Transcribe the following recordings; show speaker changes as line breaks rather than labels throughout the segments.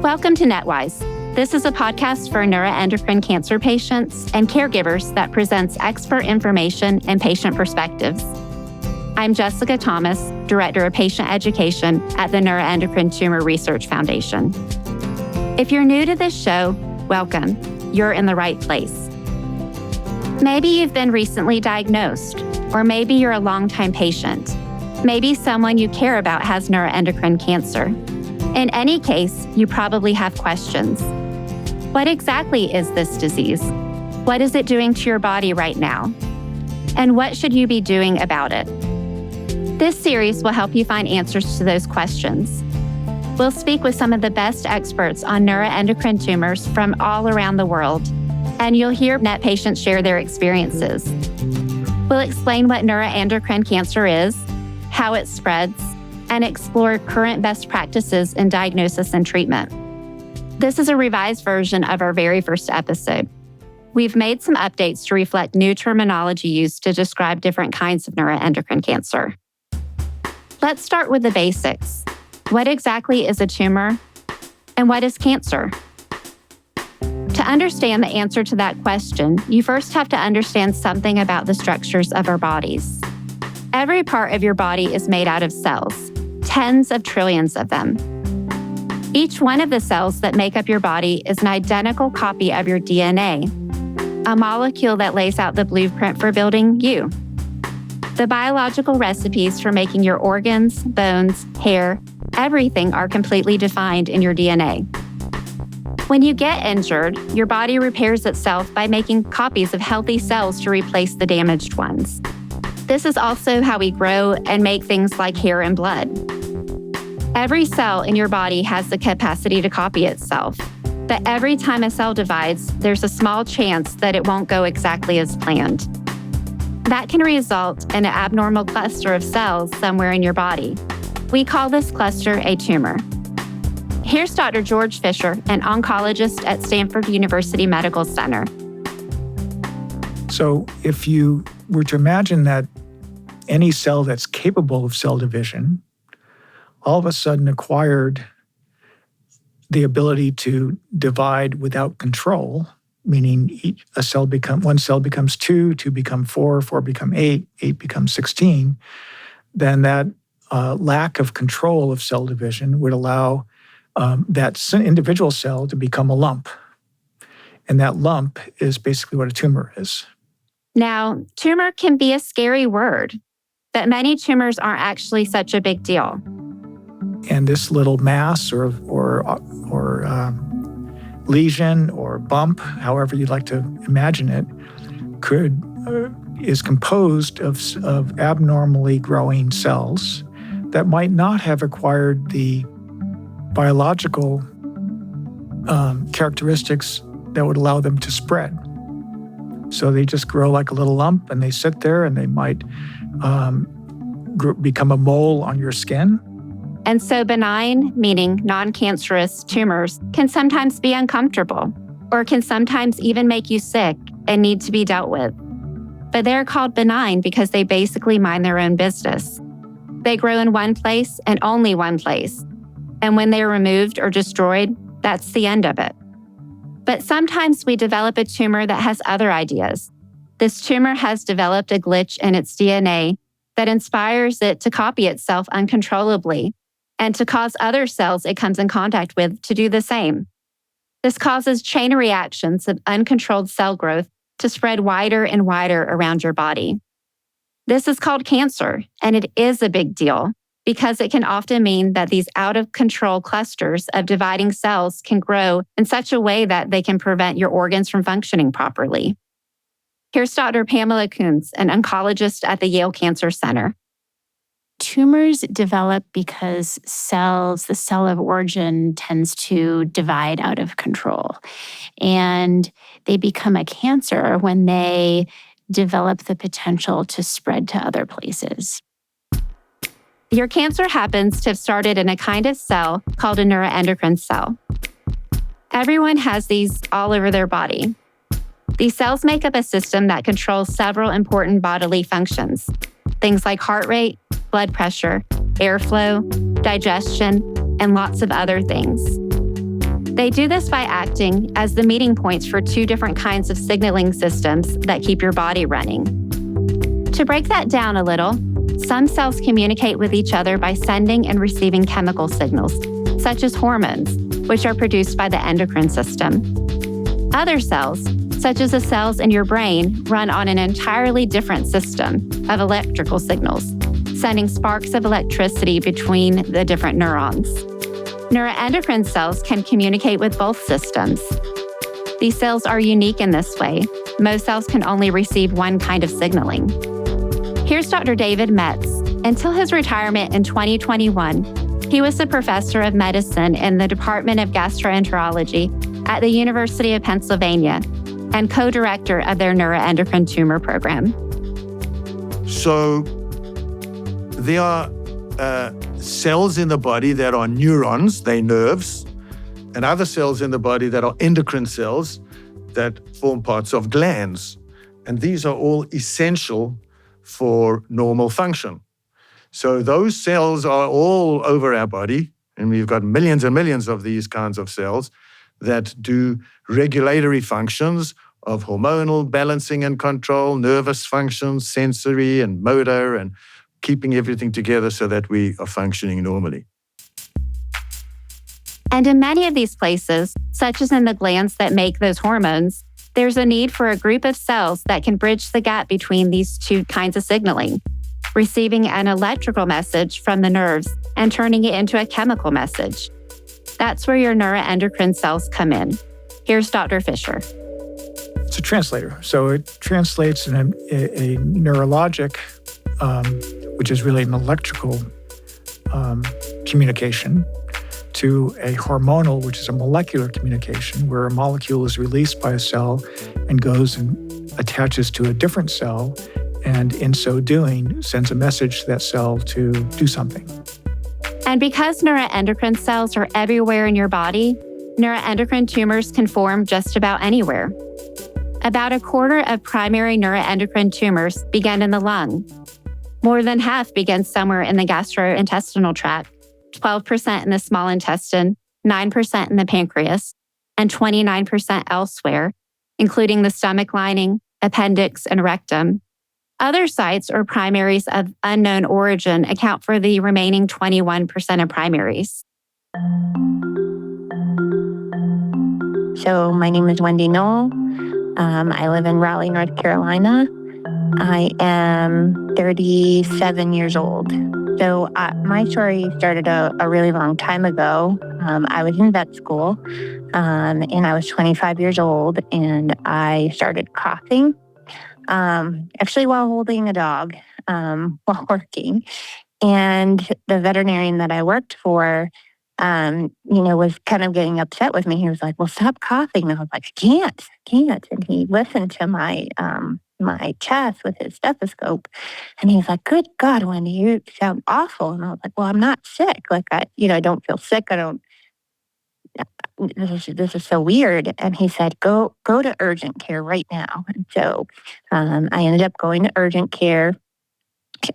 Welcome to NETWise. This is a podcast for neuroendocrine cancer patients and caregivers that presents expert information and patient perspectives. I'm Jessica Thomas, Director of Patient Education at the Neuroendocrine Tumor Research Foundation. If you're new to this show, welcome. You're in the right place. Maybe you've been recently diagnosed, or maybe you're a longtime patient. Maybe someone you care about has neuroendocrine cancer. In any case, you probably have questions. What exactly is this disease? What is it doing to your body right now? And what should you be doing about it? This series will help you find answers to those questions. We'll speak with some of the best experts on neuroendocrine tumors from all around the world, and you'll hear NET patients share their experiences. We'll explain what neuroendocrine cancer is, how it spreads, and explore current best practices in diagnosis and treatment. This is a revised version of our very first episode. We've made some updates to reflect new terminology used to describe different kinds of neuroendocrine cancer. Let's start with the basics. What exactly is a tumor? And what is cancer? To understand the answer to that question, you first have to understand something about the structures of our bodies. Every part of your body is made out of cells, tens of trillions of them. Each one of the cells that make up your body is an identical copy of your DNA, a molecule that lays out the blueprint for building you. The biological recipes for making your organs, bones, hair, everything are completely defined in your DNA. When you get injured, your body repairs itself by making copies of healthy cells to replace the damaged ones. This is also how we grow and make things like hair and blood. Every cell in your body has the capacity to copy itself, but every time a cell divides, there's a small chance that it won't go exactly as planned. That can result in an abnormal cluster of cells somewhere in your body. We call this cluster a tumor. Here's Dr. George Fisher, an oncologist at Stanford University Medical Center.
So if you were to imagine that any cell that's capable of cell division all of a sudden acquired the ability to divide without control, meaning one cell becomes two become four become eight becomes 16, then that lack of control of cell division would allow that individual cell to become a lump. And that lump is basically what a tumor is.
Now, tumor can be a scary word, but many tumors aren't actually such a big deal.
And this little mass or lesion or bump, however you'd like to imagine it, is composed of abnormally growing cells that might not have acquired the biological characteristics that would allow them to spread. So they just grow like a little lump and they sit there and they might become a mole on your skin.
And so benign, meaning non-cancerous tumors, can sometimes be uncomfortable or can sometimes even make you sick and need to be dealt with. But they're called benign because they basically mind their own business. They grow in one place and only one place. And when they're removed or destroyed, that's the end of it. But sometimes we develop a tumor that has other ideas. This tumor has developed a glitch in its DNA that inspires it to copy itself uncontrollably and to cause other cells it comes in contact with to do the same. This causes chain reactions of uncontrolled cell growth to spread wider and wider around your body. This is called cancer, and it is a big deal because it can often mean that these out-of-control clusters of dividing cells can grow in such a way that they can prevent your organs from functioning properly. Here's Dr. Pamela Kuntz, an oncologist at the Yale Cancer Center.
Tumors develop because the cell of origin tends to divide out of control. And they become a cancer when they develop the potential to spread to other places.
Your cancer happens to have started in a kind of cell called a neuroendocrine cell. Everyone has these all over their body. These cells make up a system that controls several important bodily functions, things like heart rate, blood pressure, airflow, digestion, and lots of other things. They do this by acting as the meeting points for two different kinds of signaling systems that keep your body running. To break that down a little, some cells communicate with each other by sending and receiving chemical signals, such as hormones, which are produced by the endocrine system. Other cells, such as the cells in your brain, run on an entirely different system of electrical signals, sending sparks of electricity between the different neurons. Neuroendocrine cells can communicate with both systems. These cells are unique in this way. Most cells can only receive one kind of signaling. Here's Dr. David Metz. Until his retirement in 2021, he was the professor of medicine in the Department of Gastroenterology at the University of Pennsylvania and co-director of their neuroendocrine tumor program.
So there are cells in the body that are neurons, they're nerves, and other cells in the body that are endocrine cells that form parts of glands. And these are all essential for normal function. So those cells are all over our body, and we've got millions and millions of these kinds of cells that do regulatory functions of hormonal balancing and control, nervous functions, sensory and motor, and keeping everything together so that we are functioning normally.
And in many of these places, such as in the glands that make those hormones, there's a need for a group of cells that can bridge the gap between these two kinds of signaling, receiving an electrical message from the nerves and turning it into a chemical message. That's where your neuroendocrine cells come in. Here's Dr. Fisher.
It's a translator. So it translates in a neurologic, which is really an electrical communication, to a hormonal, which is a molecular communication, where a molecule is released by a cell and goes and attaches to a different cell, and in so doing, sends a message to that cell to do something.
And because neuroendocrine cells are everywhere in your body, neuroendocrine tumors can form just about anywhere. About a quarter of primary neuroendocrine tumors begin in the lung. More than half begin somewhere in the gastrointestinal tract, 12% in the small intestine, 9% in the pancreas, and 29% elsewhere, including the stomach lining, appendix, and rectum. Other sites or primaries of unknown origin account for the remaining 21% of primaries.
So my name is Wendy Knoll. I live in Raleigh, North Carolina. I am 37 years old. So my story started a really long time ago. I was in vet school, and I was 25 years old, and I started coughing, actually while holding a dog, while working. And the veterinarian that I worked for, was kind of getting upset with me. He was like, well, stop coughing. And I was like, I can't. And he listened to my chest with his stethoscope. And he's like, good God, Wendy, you sound awful. And I was like, well, I'm not sick. Like, I don't feel sick. This is so weird. And he said, go to urgent care right now. And so I ended up going to urgent care.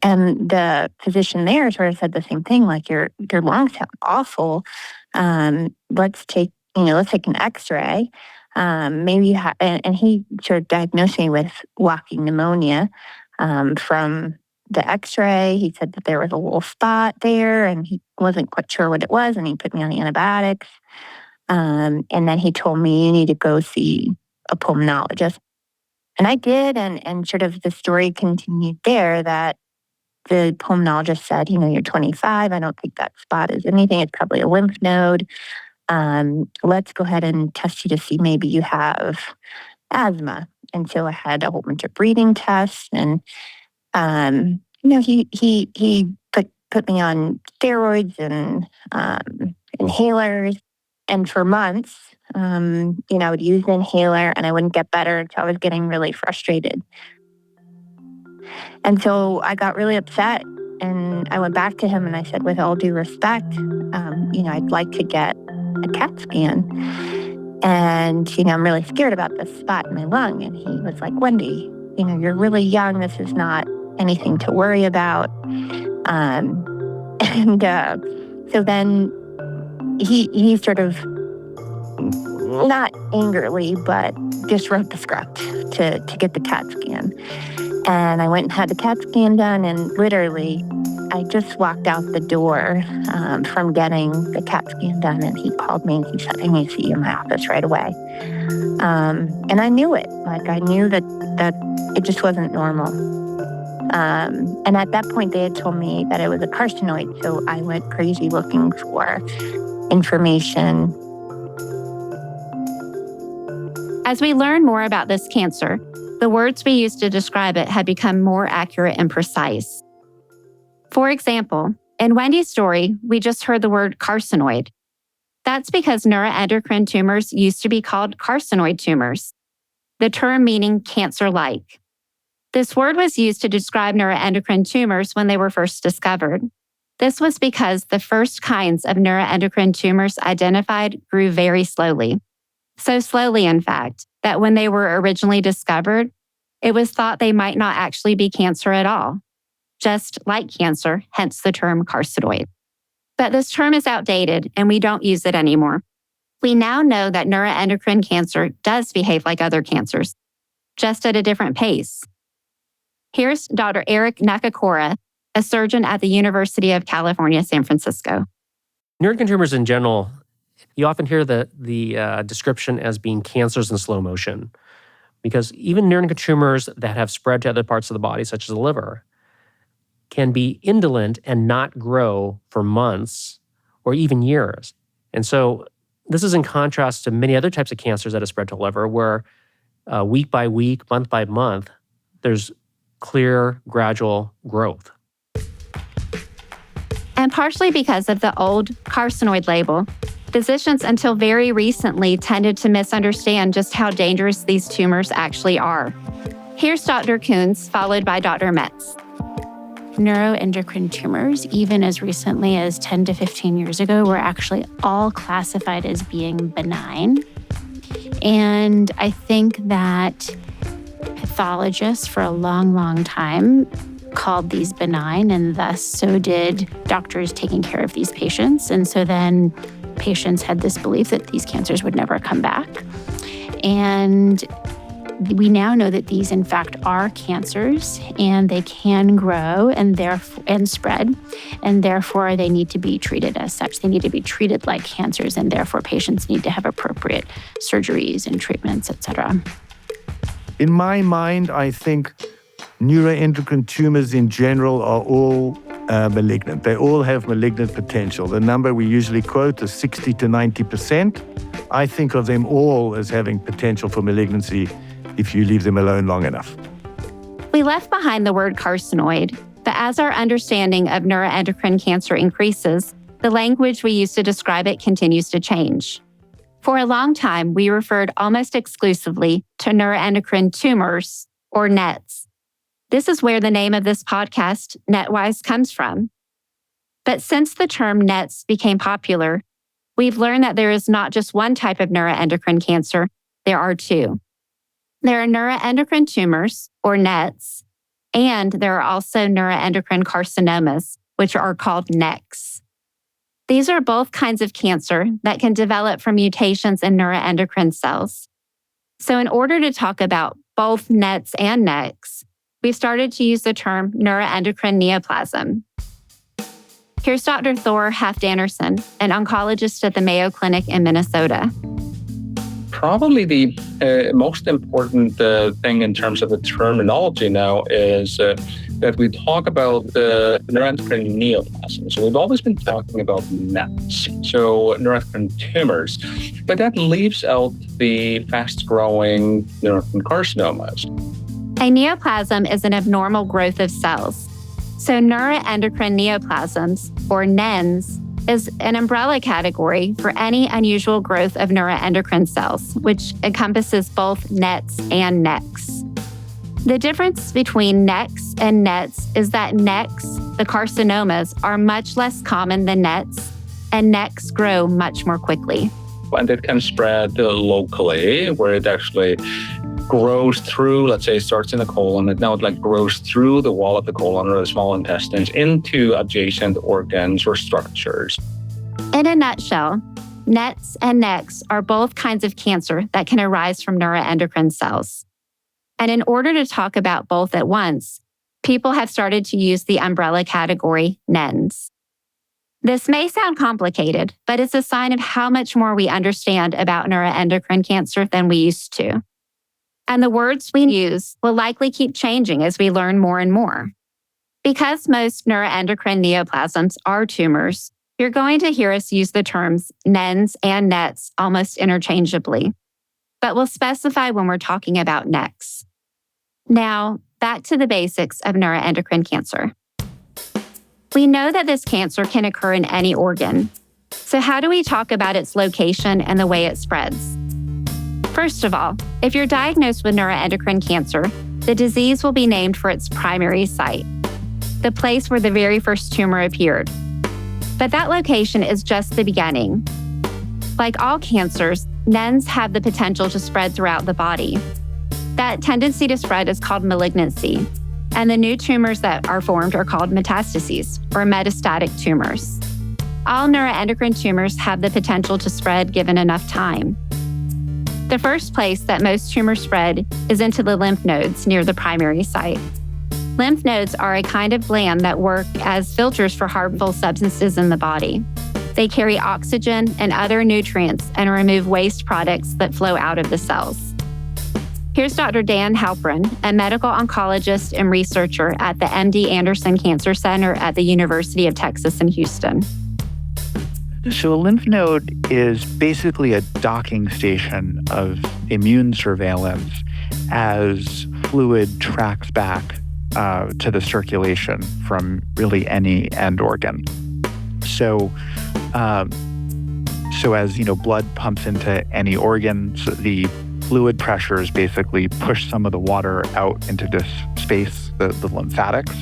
And the physician there sort of said the same thing, like your lungs sound awful. Let's take an X-ray. Maybe you have, and he sort of diagnosed me with walking pneumonia. From the X-ray, he said that there was a little spot there, and he wasn't quite sure what it was, and he put me on antibiotics. And then he told me, you need to go see a pulmonologist. And I did, and sort of the story continued there that the pulmonologist said, you're 25. I don't think that spot is anything. It's probably a lymph node. Let's go ahead and test you to see maybe you have asthma. And so I had a whole bunch of breathing tests, and he put me on steroids and inhalers. And for months, I would use the inhaler and I wouldn't get better until I was getting really frustrated. And so I got really upset, and I went back to him and I said, with all due respect, I'd like to get a CAT scan. And, I'm really scared about this spot in my lung. And he was like, Wendy, you're really young. This is not anything to worry about. So then he sort of not angrily, but just wrote the script to get the CAT scan. And I went and had the CAT scan done, and literally, I just walked out the door from getting the CAT scan done, and he called me and he said, "I need to see you in my office right away." And I knew it. Like, I knew that it just wasn't normal. And at that point, they had told me that it was a carcinoid, so I went crazy looking for information.
As we learn more about this cancer, the words we used to describe it had become more accurate and precise. For example, in Wendy's story, we just heard the word carcinoid. That's because neuroendocrine tumors used to be called carcinoid tumors, the term meaning cancer-like. This word was used to describe neuroendocrine tumors when they were first discovered. This was because the first kinds of neuroendocrine tumors identified grew very slowly. So slowly, in fact, that when they were originally discovered, it was thought they might not actually be cancer at all, just like cancer, hence the term carcinoid. But this term is outdated and we don't use it anymore. We now know that neuroendocrine cancer does behave like other cancers, just at a different pace. Here's Dr. Eric Nakakura, a surgeon at the University of California, San Francisco.
Neuroendocrine tumors in general, you often hear the description as being cancers in slow motion, because even neuroendocrine tumors that have spread to other parts of the body, such as the liver, can be indolent and not grow for months or even years. And so this is in contrast to many other types of cancers that have spread to the liver, where week by week, month by month, there's clear, gradual growth.
And partially because of the old carcinoid label, physicians until very recently tended to misunderstand just how dangerous these tumors actually are. Here's Dr. Coons, followed by Dr. Metz.
Neuroendocrine tumors, even as recently as 10 to 15 years ago, were actually all classified as being benign. And I think that pathologists for a long, long time called these benign, and thus so did doctors taking care of these patients. And so then patients had this belief that these cancers would never come back. And we now know that these, in fact, are cancers, and they can grow and spread, and therefore they need to be treated as such. They need to be treated like cancers, and therefore patients need to have appropriate surgeries and treatments, et cetera.
In my mind, I think neuroendocrine tumors in general are all malignant. They all have malignant potential. The number we usually quote is 60 to 90%. I think of them all as having potential for malignancy if you leave them alone long enough.
We left behind the word carcinoid, but as our understanding of neuroendocrine cancer increases, the language we use to describe it continues to change. For a long time, we referred almost exclusively to neuroendocrine tumors, or NETs. This is where the name of this podcast, NETWise, comes from. But since the term NETs became popular, we've learned that there is not just one type of neuroendocrine cancer, there are two. There are neuroendocrine tumors, or NETs, and there are also neuroendocrine carcinomas, which are called NECs. These are both kinds of cancer that can develop from mutations in neuroendocrine cells. So in order to talk about both NETs and NECs, we started to use the term neuroendocrine neoplasm. Here's Dr. Thor Halfdanarson, an oncologist at the Mayo Clinic in Minnesota.
Probably the most important thing in terms of the terminology now is that we talk about the neuroendocrine neoplasm. So we've always been talking about NETs, so neuroendocrine tumors, but that leaves out the fast-growing neuroendocrine carcinomas.
A neoplasm is an abnormal growth of cells. So neuroendocrine neoplasms, or NENs, is an umbrella category for any unusual growth of neuroendocrine cells, which encompasses both NETs and NECs. The difference between NECs and NETs is that NECs, the carcinomas, are much less common than NETs, and NECs grow much more quickly.
And it can spread locally, where it actually grows through, let's say it starts in the colon, and now it grows through the wall of the colon or the small intestines into adjacent organs or structures.
In a nutshell, NETs and NECs are both kinds of cancer that can arise from neuroendocrine cells. And in order to talk about both at once, people have started to use the umbrella category NENs. This may sound complicated, but it's a sign of how much more we understand about neuroendocrine cancer than we used to. And the words we use will likely keep changing as we learn more and more. Because most neuroendocrine neoplasms are tumors, you're going to hear us use the terms NENs and NETs almost interchangeably, but we'll specify when we're talking about NECs. Now, back to the basics of neuroendocrine cancer. We know that this cancer can occur in any organ. So how do we talk about its location and the way it spreads? First of all, if you're diagnosed with neuroendocrine cancer, the disease will be named for its primary site, the place where the very first tumor appeared. But that location is just the beginning. Like all cancers, NENs have the potential to spread throughout the body. That tendency to spread is called malignancy, and the new tumors that are formed are called metastases, or metastatic tumors. All neuroendocrine tumors have the potential to spread given enough time. The first place that most tumors spread is into the lymph nodes near the primary site. Lymph nodes are a kind of gland that work as filters for harmful substances in the body. They carry oxygen and other nutrients and remove waste products that flow out of the cells. Here's Dr. Dan Halpern, a medical oncologist and researcher at the MD Anderson Cancer Center at the University of Texas in Houston.
So a lymph node is basically a docking station of immune surveillance as fluid tracks back to the circulation from really any end organ. So as blood pumps into any organ, so the fluid pressures basically push some of the water out into this space, the lymphatics,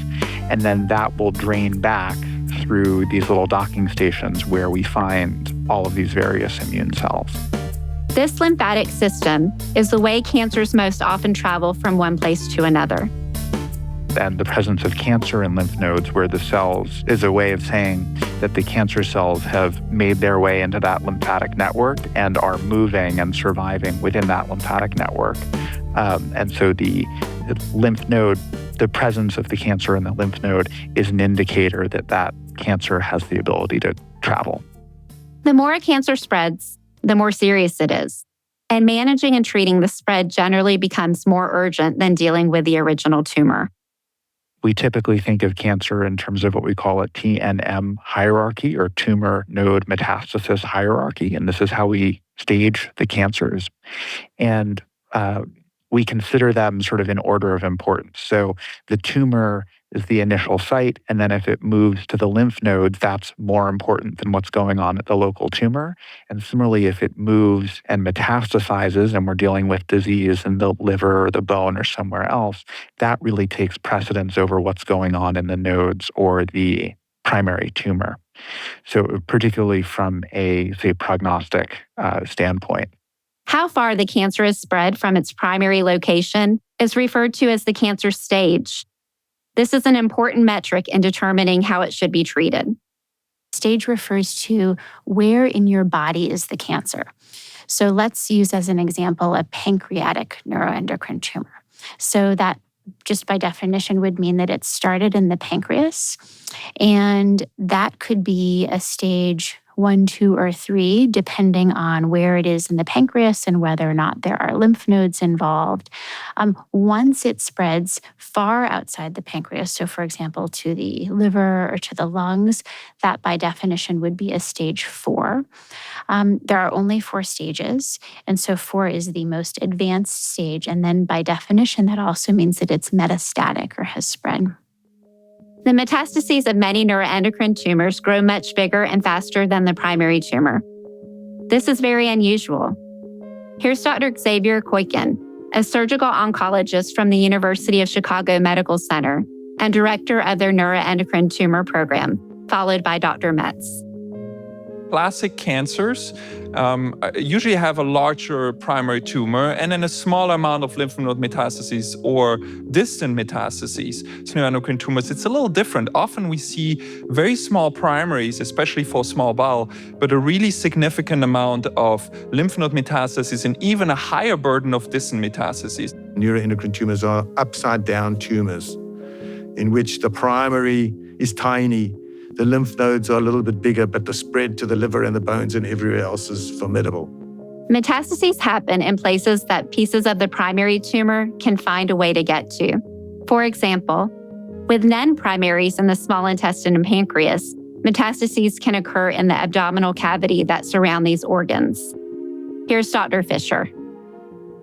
and then that will drain back through these little docking stations where we find all of these various immune cells.
This lymphatic system is the way cancers most often travel from one place to another.
And the presence of cancer in lymph nodes where the cells is a way of saying that the cancer cells have made their way into that lymphatic network and are moving and surviving within that lymphatic network. And so the lymph node, the presence of the cancer in the lymph node is an indicator that that cancer has the ability to travel.
The more a cancer spreads, the more serious it is. And managing and treating the spread generally becomes more urgent than dealing with the original tumor.
We typically think of cancer in terms of what we call a TNM hierarchy, or tumor node metastasis hierarchy. And this is how we stage the cancers. And we consider them sort of in order of importance. So the tumor is the initial site, and then if it moves to the lymph nodes, that's more important than what's going on at the local tumor. And similarly, if it moves and metastasizes, and we're dealing with disease in the liver or the bone or somewhere else, that really takes precedence over what's going on in the nodes or the primary tumor. So particularly from a, say, prognostic standpoint.
How far the cancer is spread from its primary location is referred to as the cancer stage. This is an important metric in determining how it should be treated.
Stage refers to where in your body is the cancer. So let's use as an example a pancreatic neuroendocrine tumor. So that just by definition would mean that it started in the pancreas, and that could be a stage 1, 2, or 3, depending on where it is in the pancreas and whether or not there are lymph nodes involved. Once it spreads far outside the pancreas, so for example, to the liver or to the lungs, that by definition would be a stage 4. There are only 4 stages, and so 4 is the most advanced stage. And then by definition, that also means that it's metastatic or has spread. The metastases of many neuroendocrine tumors grow much bigger and faster than the primary tumor. This is very unusual. Here's Dr. Xavier Koiken, a surgical oncologist from the University of Chicago Medical Center and director of their neuroendocrine tumor program, followed by Dr. Metz.
Classic cancers usually have a larger primary tumor and then a smaller amount of lymph node metastases or distant metastases. Neuroendocrine tumors, it's a little different. Often we see very small primaries, especially for small bowel, but a really significant amount of lymph node metastases and even a higher burden of distant metastases.
Neuroendocrine tumors are upside-down tumors in which the primary is tiny. The lymph nodes are a little bit bigger, but the spread to the liver and the bones and everywhere else is formidable.
Metastases happen in places that pieces of the primary tumor can find a way to get to. For example, with non-primaries in the small intestine and pancreas, metastases can occur in the abdominal cavity that surround these organs. Here's Dr. Fisher.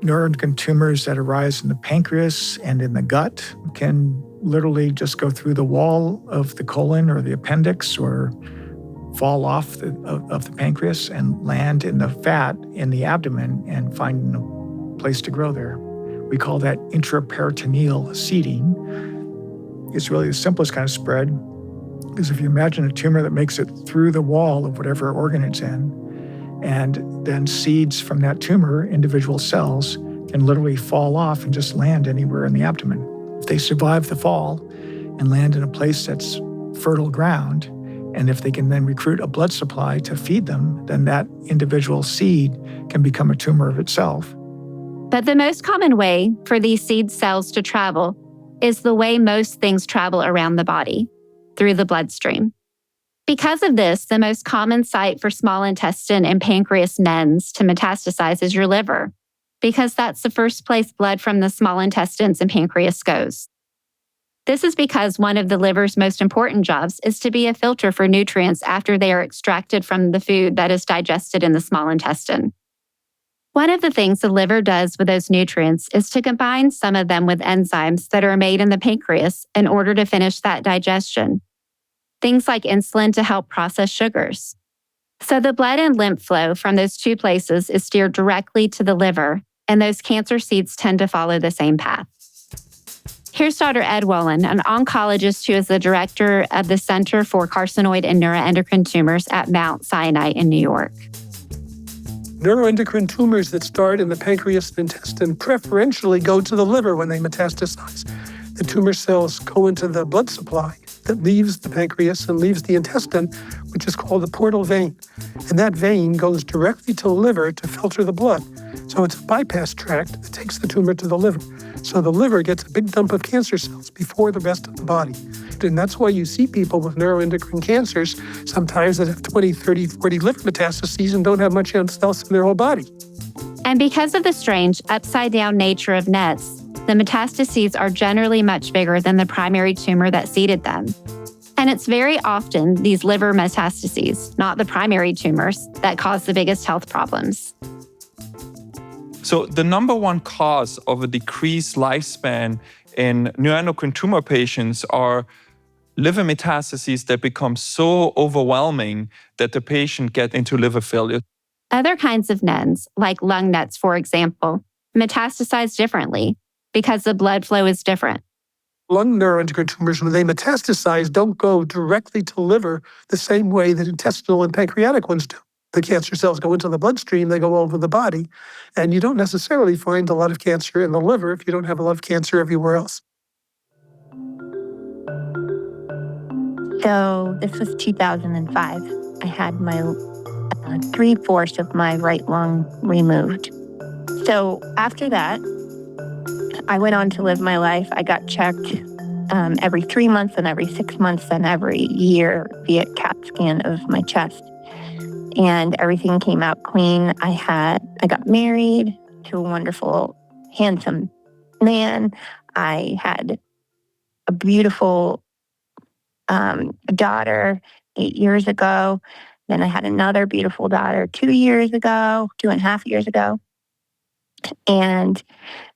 Neuroendocrine tumors that arise in the pancreas and in the gut can literally just go through the wall of the colon or the appendix or fall off of the pancreas and land in the fat in the abdomen and find a place to grow there. We call that intraperitoneal seeding. It's really the simplest kind of spread, because if you imagine a tumor that makes it through the wall of whatever organ it's in, and then seeds from that tumor, individual cells, can literally fall off and just land anywhere in the abdomen. If they survive the fall and land in a place that's fertile ground, and if they can then recruit a blood supply to feed them, then that individual seed can become a tumor of itself.
But the most common way for these seed cells to travel is the way most things travel around the body, through the bloodstream. Because of this, the most common site for small intestine and pancreas NECs to metastasize is your liver, because that's the first place blood from the small intestines and pancreas goes. This is because one of the liver's most important jobs is to be a filter for nutrients after they are extracted from the food that is digested in the small intestine. One of the things the liver does with those nutrients is to combine some of them with enzymes that are made in the pancreas in order to finish that digestion. Things like insulin to help process sugars. So the blood and lymph flow from those two places is steered directly to the liver, and those cancer seeds tend to follow the same path. Here's Dr. Ed Wolin, an oncologist who is the director of the Center for Carcinoid and Neuroendocrine Tumors at Mount Sinai in New York.
Neuroendocrine tumors that start in the pancreas and intestine preferentially go to the liver when they metastasize. The tumor cells go into the blood supply that leaves the pancreas and leaves the intestine, which is called the portal vein. And that vein goes directly to the liver to filter the blood. So it's a bypass tract that takes the tumor to the liver. So the liver gets a big dump of cancer cells before the rest of the body. And that's why you see people with neuroendocrine cancers sometimes that have 20, 30, 40 liver metastases and don't have much else in their whole body.
And because of the strange upside-down nature of NETs, the metastases are generally much bigger than the primary tumor that seeded them. And it's very often these liver metastases, not the primary tumors, that cause the biggest health problems.
So the number one cause of a decreased lifespan in neuroendocrine tumor patients are liver metastases that become so overwhelming that the patient gets into liver failure.
Other kinds of NECs, like lung NETs, for example, metastasize differently because the blood flow is different.
Lung neuroendocrine tumors, when they metastasize, don't go directly to the liver the same way that intestinal and pancreatic ones do. The cancer cells go into the bloodstream, they go all over the body, and you don't necessarily find a lot of cancer in the liver if you don't have a lot of cancer everywhere else.
So this was 2005. I had my 3/4 of my right lung removed. So after that, I went on to live my life. I got checked every 3 months and every 6 months and every year via CAT scan of my chest. And everything came out clean. I got married to a wonderful, handsome man. I had a beautiful daughter 8 years ago. Then I had another beautiful daughter 2.5 years ago. And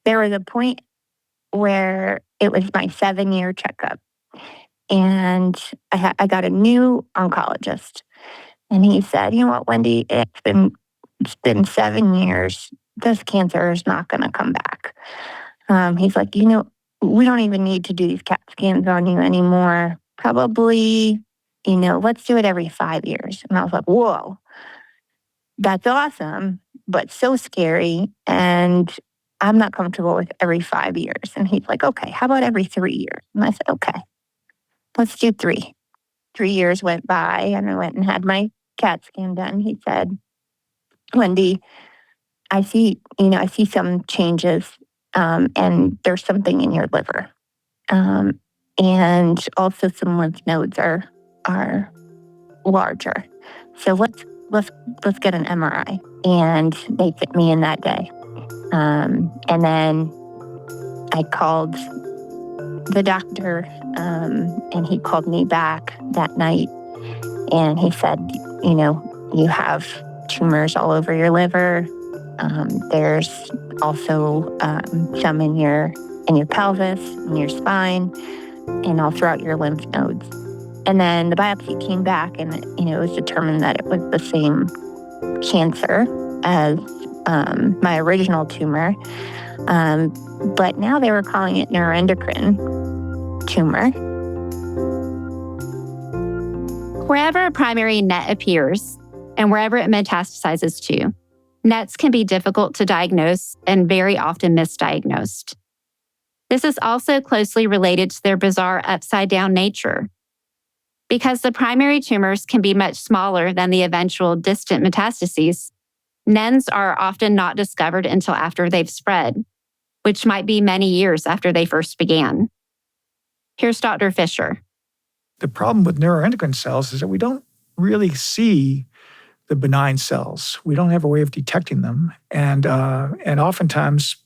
there was a point where it was my 7-year checkup. And I got a new oncologist. And he said, you know what, Wendy, it's been 7 years. This cancer is not going to come back. He's like, we don't even need to do these CAT scans on you anymore. Probably let's do it every 5 years. And I was like, whoa, that's awesome, but so scary. And I'm not comfortable with every 5 years. And he's like, okay, how about every 3 years? And I said, okay, let's do 3. 3 years went by and I went and had my CAT scan done. He said, Wendy, I see some changes and there's something in your liver. And also some lymph nodes are larger. So let's get an MRI. And they fit me in that day. And then I called the doctor, and he called me back that night. And he said, you have tumors all over your liver. There's also some in your pelvis, in your spine, and all throughout your lymph nodes. And then the biopsy came back, and it was determined that it was the same cancer as my original tumor. But now they were calling it neuroendocrine tumor.
Wherever a primary NET appears and wherever it metastasizes to, NETs can be difficult to diagnose and very often misdiagnosed. This is also closely related to their bizarre upside-down nature. Because the primary tumors can be much smaller than the eventual distant metastases, NENs are often not discovered until after they've spread, which might be many years after they first began. Here's Dr. Fisher.
The problem with neuroendocrine cells is that we don't really see the benign cells. We don't have a way of detecting them. And oftentimes,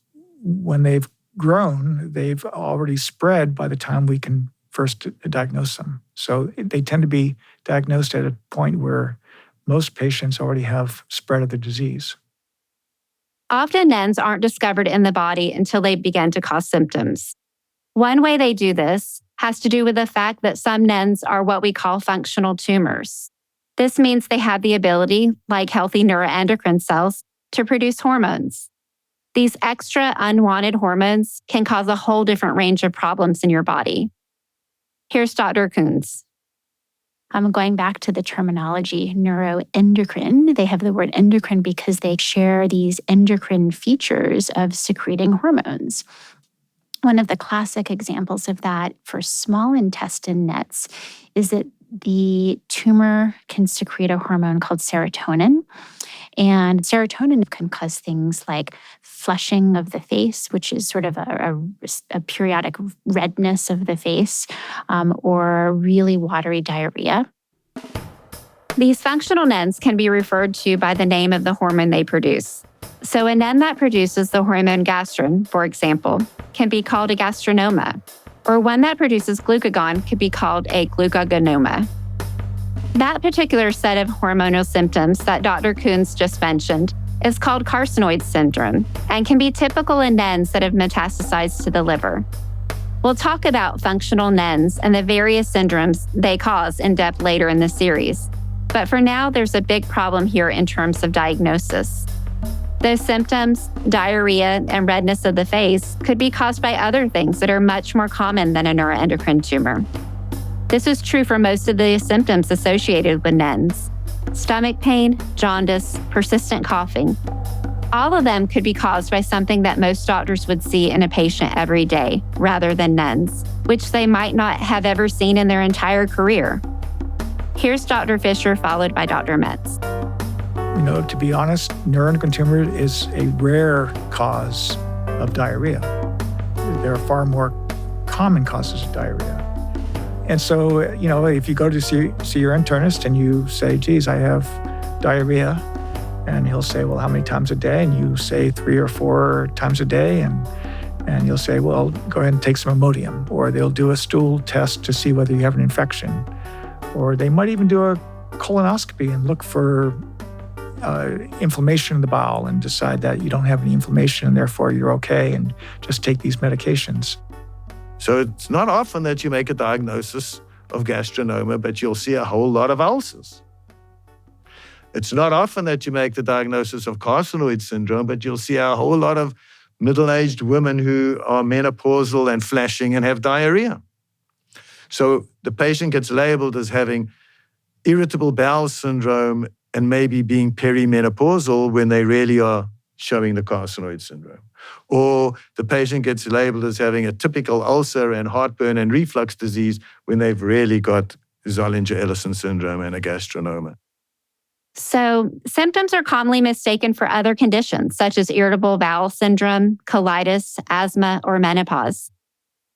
when they've grown, they've already spread by the time we can first diagnose them. So they tend to be diagnosed at a point where most patients already have spread of the disease.
Often NENs aren't discovered in the body until they begin to cause symptoms. One way they do this has to do with the fact that some NENs are what we call functional tumors. This means they have the ability, like healthy neuroendocrine cells, to produce hormones. These extra unwanted hormones can cause a whole different range of problems in your body. Here's Dr. Coons.
I'm going back to the terminology neuroendocrine. They have the word endocrine because they share these endocrine features of secreting hormones. One of the classic examples of that for small intestine NETs is that the tumor can secrete a hormone called serotonin. And serotonin can cause things like flushing of the face, which is sort of a periodic redness of the face, or really watery diarrhea.
These functional NENs can be referred to by the name of the hormone they produce. So a NEN that produces the hormone gastrin, for example, can be called a gastrinoma, or one that produces glucagon could be called a glucagonoma. That particular set of hormonal symptoms that Dr. Coons just mentioned is called carcinoid syndrome and can be typical in NENs that have metastasized to the liver. We'll talk about functional NENs and the various syndromes they cause in depth later in the series. But for now, there's a big problem here in terms of diagnosis. Those symptoms, diarrhea, and redness of the face could be caused by other things that are much more common than a neuroendocrine tumor. This is true for most of the symptoms associated with NENs. Stomach pain, jaundice, persistent coughing. All of them could be caused by something that most doctors would see in a patient every day, rather than NENs, which they might not have ever seen in their entire career. Here's Dr. Fisher, followed by Dr. Metz.
To be honest, neuroendocrine tumor is a rare cause of diarrhea. There are far more common causes of diarrhea. And so, if you go to see your internist and you say, geez, I have diarrhea, and he'll say, well, how many times a day? And you say 3 or 4 times a day. And you'll say, well, go ahead and take some Imodium. Or they'll do a stool test to see whether you have an infection. Or they might even do a colonoscopy and look for inflammation in the bowel and decide that you don't have any inflammation and therefore you're okay and just take these medications.
So it's not often that you make a diagnosis of gastrinoma, but you'll see a whole lot of ulcers. It's not often that you make the diagnosis of carcinoid syndrome, but you'll see a whole lot of middle-aged women who are menopausal and flashing and have diarrhea. So the patient gets labeled as having irritable bowel syndrome and maybe being perimenopausal when they really are showing the carcinoid syndrome. Or the patient gets labeled as having a typical ulcer and heartburn and reflux disease when they've really got Zollinger-Ellison syndrome and a gastronoma.
So, symptoms are commonly mistaken for other conditions, such as irritable bowel syndrome, colitis, asthma, or menopause.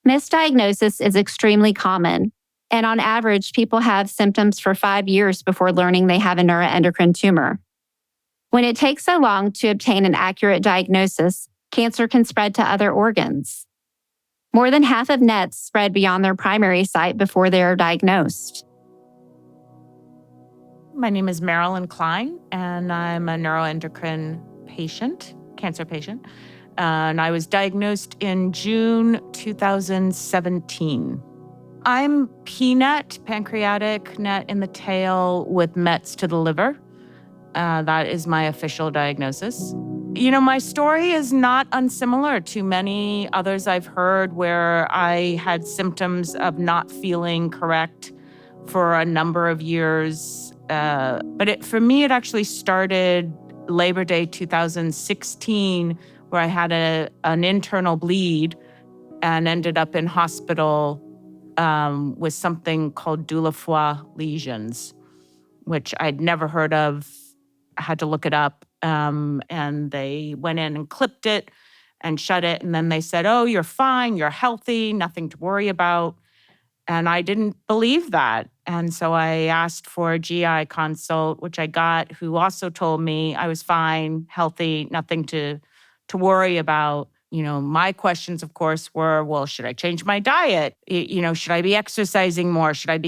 Misdiagnosis is extremely common, and on average, people have symptoms for 5 years before learning they have a neuroendocrine tumor. When it takes so long to obtain an accurate diagnosis, cancer can spread to other organs. More than half of NETs spread beyond their primary site before they are diagnosed.
My name is Marilyn Klein, and I'm a neuroendocrine patient, cancer patient. And I was diagnosed in June 2017. I'm PNET, pancreatic NET in the tail with METs to the liver. That is my official diagnosis. You know, my story is not unsimilar to many others I've heard where I had symptoms of not feeling correct for a number of years. But for me, it actually started Labor Day 2016, where I had an internal bleed and ended up in hospital with something called Doulafroy lesions, which I'd never heard of. I had to look it up. And they went in and clipped it and shut it. And then they said, oh, you're fine, you're healthy, nothing to worry about. And I didn't believe that. And so I asked for a GI consult, which I got, who also told me I was fine, healthy, nothing to worry about. You know, my questions, of course, were, well, should I change my diet? You know, should I be exercising more? Should I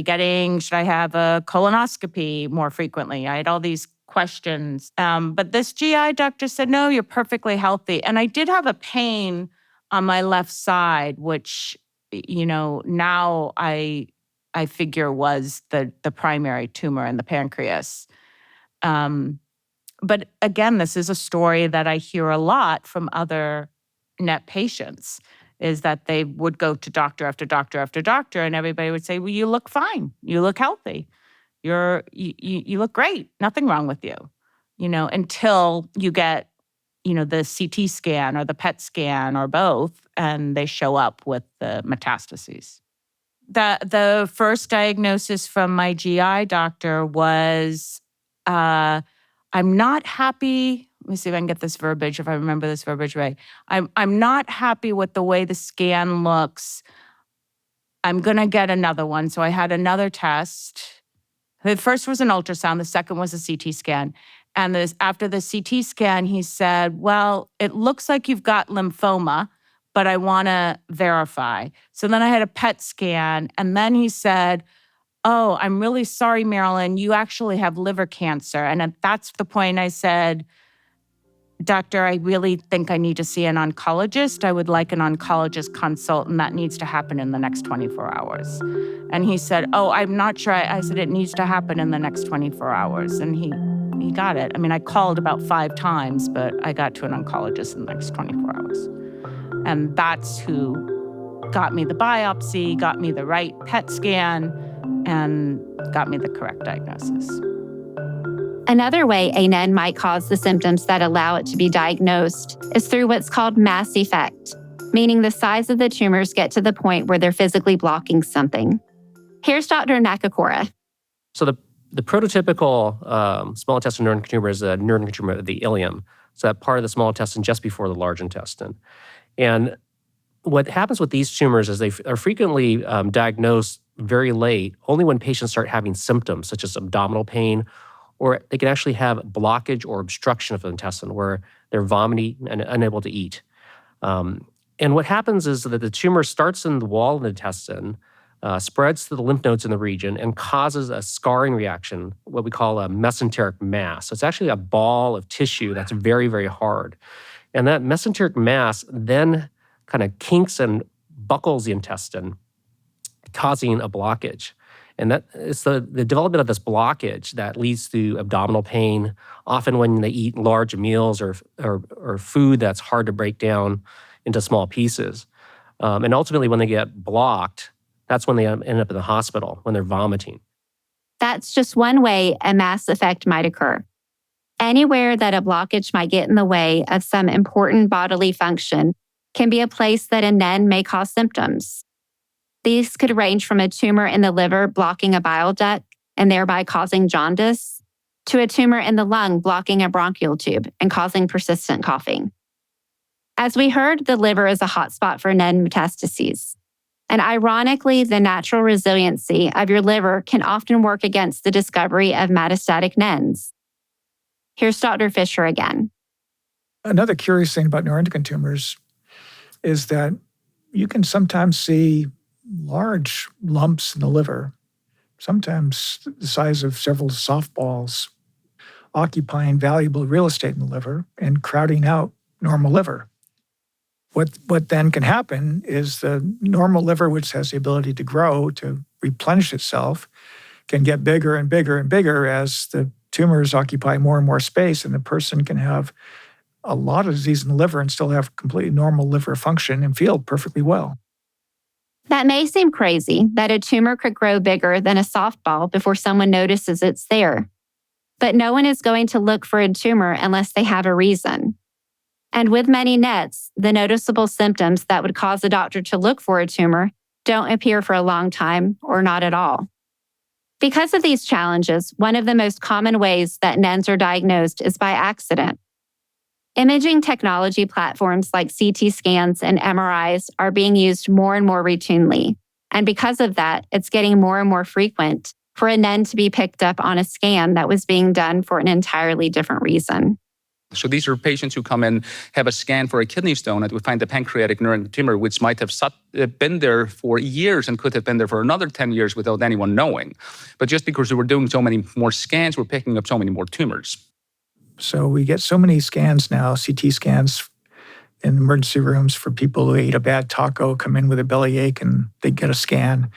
have a colonoscopy more frequently? I had all these questions. But this GI doctor said, no, you're perfectly healthy. And I did have a pain on my left side, which, you know, now I figure was the primary tumor in the pancreas. But again, this is a story that I hear a lot from other NET patients, is that they would go to doctor after doctor after doctor, and everybody would say, well, you look fine. You look healthy. You look great. Nothing wrong with you, you know, until you get, you know, the CT scan or the PET scan or both, and they show up with the metastases. The first diagnosis from my GI doctor was, I'm not happy. Let me see if I can get this verbiage, if I remember this verbiage right. I'm not happy with the way the scan looks. I'm going to get another one. So I had another test. The first was an ultrasound. The second was a CT scan. And after the CT scan, he said, well, it looks like you've got lymphoma, but I want to verify. So then I had a PET scan. And then he said, oh, I'm really sorry, Marilyn, you actually have liver cancer. And that's the point I said, doctor, I really think I need to see an oncologist. I would like an oncologist consult, and that needs to happen in the next 24 hours. And he said, oh, I'm not sure. I said, it needs to happen in the next 24 hours. And he got it. I mean, I called about 5 times, but I got to an oncologist in the next 24 hours. And that's who got me the biopsy, got me the right PET scan, and got me the correct diagnosis.
Another way a NET might cause the symptoms that allow it to be diagnosed is through what's called mass effect, meaning the size of the tumors get to the point where they're physically blocking something. Here's Dr. Nakakura.
So the prototypical small intestinal neuroendocrine tumor is a neuroendocrine tumor of the ileum. So that part of the small intestine just before the large intestine. And what happens with these tumors is they are frequently diagnosed very late, only when patients start having symptoms such as abdominal pain, or they can actually have blockage or obstruction of the intestine where they're vomiting and unable to eat. And what happens is that the tumor starts in the wall of the intestine, spreads to the lymph nodes in the region, and causes a scarring reaction, what we call a mesenteric mass. So it's actually a ball of tissue that's very, very hard. And that mesenteric mass then kind of kinks and buckles the intestine, causing a blockage. And that it's the development of this blockage that leads to abdominal pain, often when they eat large meals or food that's hard to break down into small pieces. And ultimately, when they get blocked, that's when they end up in the hospital, when they're vomiting.
That's just one way a mass effect might occur. Anywhere that a blockage might get in the way of some important bodily function can be a place that a NEN may cause symptoms. These could range from a tumor in the liver blocking a bile duct and thereby causing jaundice, to a tumor in the lung blocking a bronchial tube and causing persistent coughing. As we heard, the liver is a hotspot for NEN metastases. And ironically, the natural resiliency of your liver can often work against the discovery of metastatic NENs. Here's Dr. Fisher again.
Another curious thing about neuroendocrine tumors is that you can sometimes see large lumps in the liver, sometimes the size of several softballs, occupying valuable real estate in the liver and crowding out normal liver. What then can happen is the normal liver, which has the ability to grow, to replenish itself, can get bigger and bigger and bigger as the tumors occupy more and more space, and the person can have a lot of disease in the liver and still have completely normal liver function and feel perfectly well.
That may seem crazy that a tumor could grow bigger than a softball before someone notices it's there. But no one is going to look for a tumor unless they have a reason. And with many NETs, the noticeable symptoms that would cause a doctor to look for a tumor don't appear for a long time or not at all. Because of these challenges, one of the most common ways that NENs are diagnosed is by accident. Imaging technology platforms like CT scans and MRIs are being used more and more routinely. And because of that, it's getting more and more frequent for a NEN to be picked up on a scan that was being done for an entirely different reason.
So these are patients who come in, have a scan for a kidney stone, and we find a pancreatic neuroendocrine tumor, which might have been there for years and could have been there for another 10 years without anyone knowing. But just because we were doing so many more scans, we're picking up so many more tumors.
So we get so many scans now, CT scans in emergency rooms for people who ate a bad taco, come in with a bellyache, and they get a scan.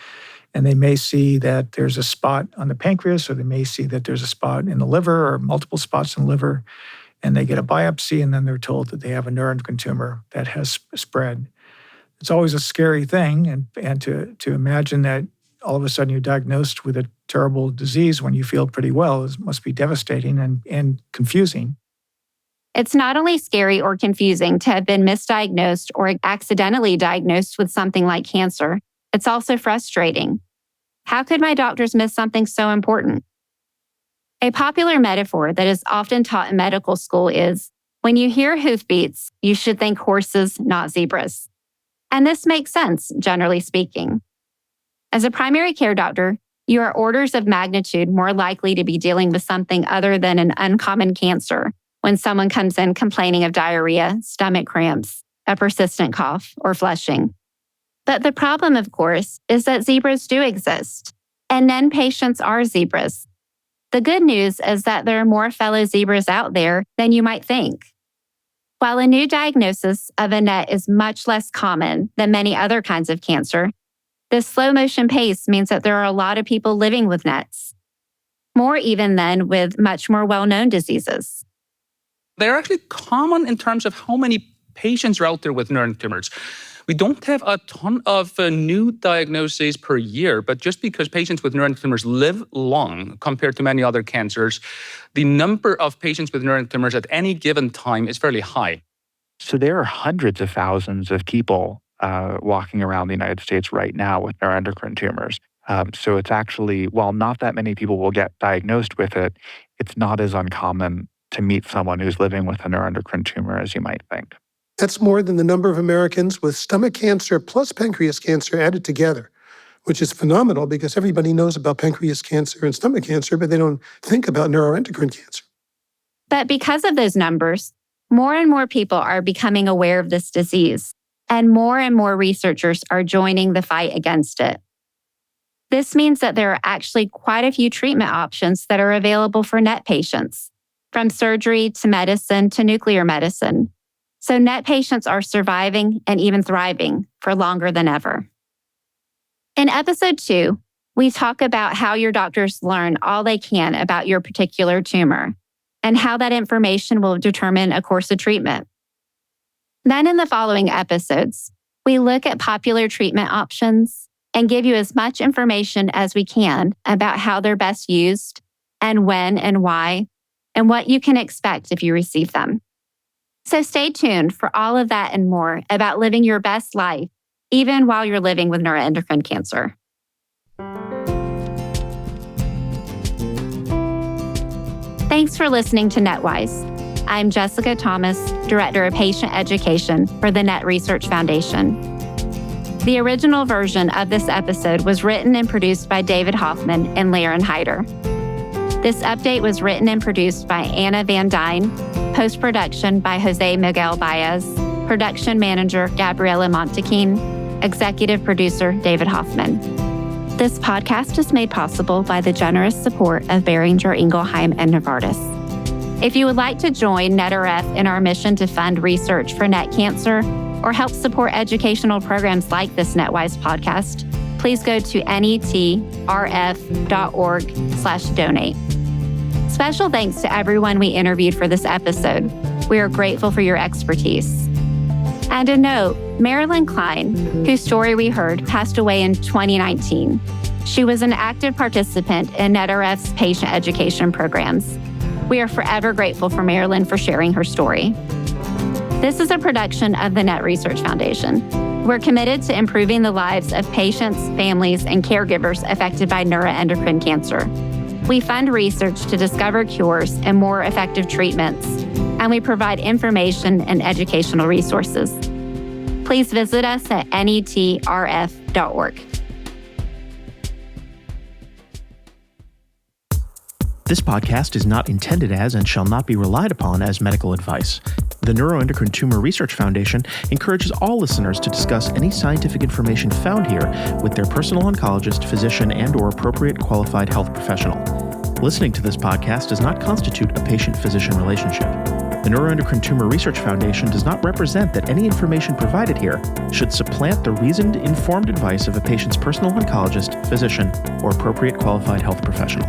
And they may see that there's a spot on the pancreas, or they may see that there's a spot in the liver or multiple spots in the liver. And they get a biopsy, and then they're told that they have a neuroendocrine tumor that has spread. It's always a scary thing, and to imagine that all of a sudden you're diagnosed with a terrible disease when you feel pretty well must be devastating and confusing.
It's not only scary or confusing to have been misdiagnosed or accidentally diagnosed with something like cancer, it's also frustrating. How could my doctors miss something so important? A popular metaphor that is often taught in medical school is, when you hear hoofbeats, you should think horses, not zebras. And this makes sense, generally speaking. As a primary care doctor, you are orders of magnitude more likely to be dealing with something other than an uncommon cancer when someone comes in complaining of diarrhea, stomach cramps, a persistent cough, or flushing. But the problem, of course, is that zebras do exist, and NEN patients are zebras. The good news is that there are more fellow zebras out there than you might think. While a new diagnosis of a NET is much less common than many other kinds of cancer, this slow motion pace means that there are a lot of people living with NETs, more even than with much more well-known diseases.
They're actually common in terms of how many patients are out there with neuroendocrine tumors. We don't have a ton of new diagnoses per year, but just because patients with neuroendocrine tumors live long compared to many other cancers, the number of patients with neuroendocrine tumors at any given time is fairly high.
So there are hundreds of thousands of people walking around the United States right now with neuroendocrine tumors. So it's actually, while not that many people will get diagnosed with it, it's not as uncommon to meet someone who's living with a neuroendocrine tumor as you might think.
That's more than the number of Americans with stomach cancer plus pancreas cancer added together, which is phenomenal because everybody knows about pancreas cancer and stomach cancer, but they don't think about neuroendocrine cancer.
But because of those numbers, more and more people are becoming aware of this disease, and more researchers are joining the fight against it. This means that there are actually quite a few treatment options that are available for NET patients, from surgery to medicine to nuclear medicine. So NET patients are surviving and even thriving for longer than ever. In episode 2, we talk about how your doctors learn all they can about your particular tumor and how that information will determine a course of treatment. Then in the following episodes, we look at popular treatment options, and give you as much information as we can about how they're best used and when and why, and what you can expect if you receive them. So stay tuned for all of that and more about living your best life, even while you're living with neuroendocrine cancer. Thanks for listening to NETWise. I'm Jessica Thomas, Director of Patient Education for the NET Research Foundation. The original version of this episode was written and produced by David Hoffman and Laren Hyder. This update was written and produced by Anna Van Dyne, post-production by Jose Miguel Baez, production manager Gabriela Montequin, executive producer David Hoffman. This podcast is made possible by the generous support of Boehringer Ingelheim and Novartis. If you would like to join NETRF in our mission to fund research for NET cancer or help support educational programs like this NETWise podcast, please go to netrf.org/donate. Special thanks to everyone we interviewed for this episode. We are grateful for your expertise. And a note, Marilyn Klein, whose story we heard, passed away in 2019. She was an active participant in NETRF's patient education programs. We are forever grateful for Marilyn for sharing her story. This is a production of the NET Research Foundation. We're committed to improving the lives of patients, families, and caregivers affected by neuroendocrine cancer. We fund research to discover cures and more effective treatments, and we provide information and educational resources. Please visit us at netrf.org.
This podcast is not intended as and shall not be relied upon as medical advice. The Neuroendocrine Tumor Research Foundation encourages all listeners to discuss any scientific information found here with their personal oncologist, physician, and/or appropriate qualified health professional. Listening to this podcast does not constitute a patient-physician relationship. The Neuroendocrine Tumor Research Foundation does not represent that any information provided here should supplant the reasoned, informed advice of a patient's personal oncologist, physician, or appropriate qualified health professional.